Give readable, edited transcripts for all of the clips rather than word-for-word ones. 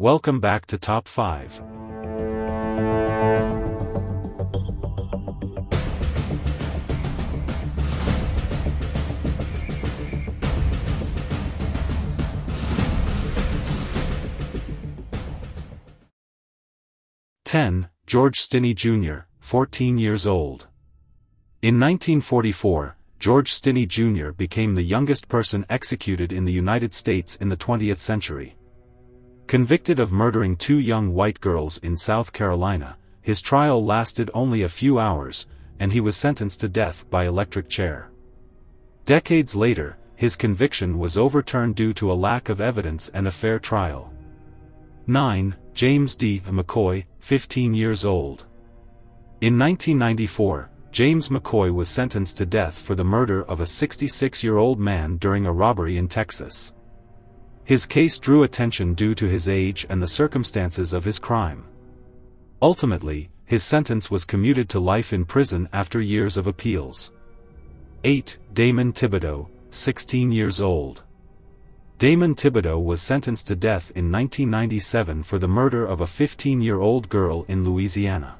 Welcome back to Top 5. George Stinney Jr., 14 years old. In 1944, George Stinney Jr. became the youngest person executed in the United States in the 20th century. Convicted of murdering 2 young white girls in South Carolina, his trial lasted only a few hours, and he was sentenced to death by electric chair. Decades later, his conviction was overturned due to a lack of evidence and a fair trial. 9. James D. McCoy, 15 years old. In 1994, James McCoy was sentenced to death for the murder of a 66-year-old man during a robbery in Texas. His case drew attention due to his age and the circumstances of his crime. Ultimately, his sentence was commuted to life in prison after years of appeals. 8. Damon Tibido, 16 years old. Damon Tibido was sentenced to death in 1997 for the murder of a 15-year-old girl in Louisiana.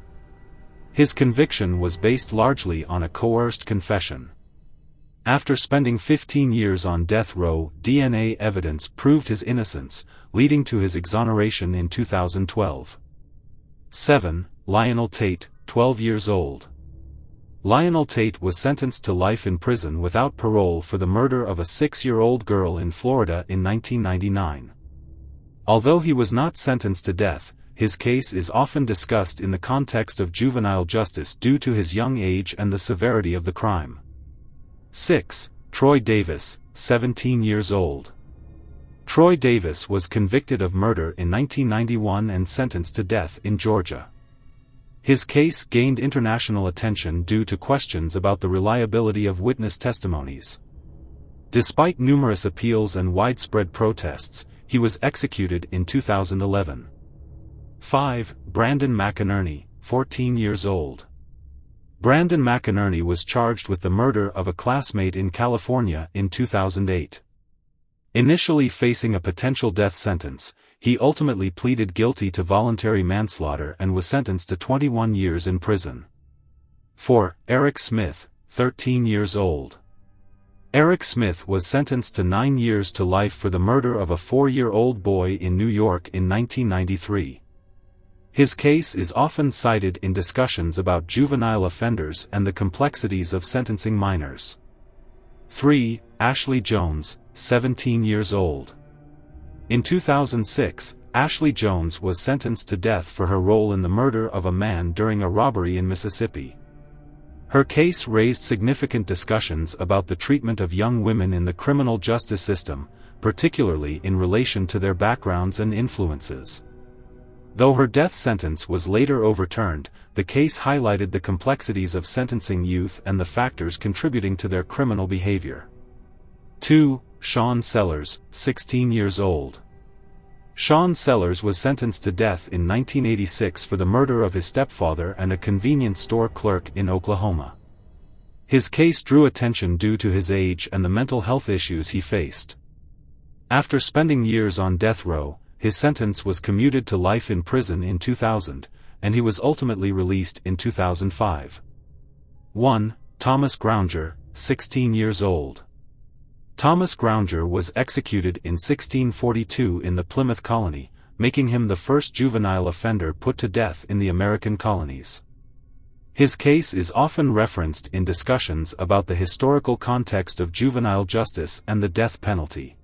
His conviction was based largely on a coerced confession. After spending 15 years on death row, DNA evidence proved his innocence, leading to his exoneration in 2012. 7. Lionel Tate, 12 years old. Lionel Tate was sentenced to life in prison without parole for the murder of a 6-year-old girl in Florida in 1999. Although he was not sentenced to death, his case is often discussed in the context of juvenile justice due to his young age and the severity of the crime. 6. Troy Davis, 17 years old. Troy Davis was convicted of murder in 1991 and sentenced to death in Georgia. His case gained international attention due to questions about the reliability of witness testimonies. Despite numerous appeals and widespread protests, he was executed in 2011. 5. Brandon McIntyre, 14 years old. Brandon McIntyre was charged with the murder of a classmate in California in 2008. Initially facing a potential death sentence, he ultimately pleaded guilty to voluntary manslaughter and was sentenced to 21 years in prison. 4. Eric Smith, 13 years old. Eric Smith was sentenced to 9 years to life for the murder of a 4-year-old boy in New York in 1993. His case is often cited in discussions about juvenile offenders and the complexities of sentencing minors. 3. Ashley Jones, 17 years old. In 2006, Ashley Jones was sentenced to death for her role in the murder of a man during a robbery in Mississippi. Her case raised significant discussions about the treatment of young women in the criminal justice system, particularly in relation to their backgrounds and influences. Though her death sentence was later overturned, the case highlighted the complexities of sentencing youth and the factors contributing to their criminal behavior. 2. Shan S, 16 years old. Shan S was sentenced to death in 1986 for the murder of his stepfather and a convenience store clerk in Oklahoma. His case drew attention due to his age and the mental health issues he faced. After spending years on death row, his sentence was commuted to life in prison in 2000, and he was ultimately released in 2005. 1. Thomas Graunger, 16 years old. Thomas Graunger was executed in 1642 in the Plymouth colony, making him the first juvenile offender put to death in the American colonies. His case is often referenced in discussions about the historical context of juvenile justice and the death penalty.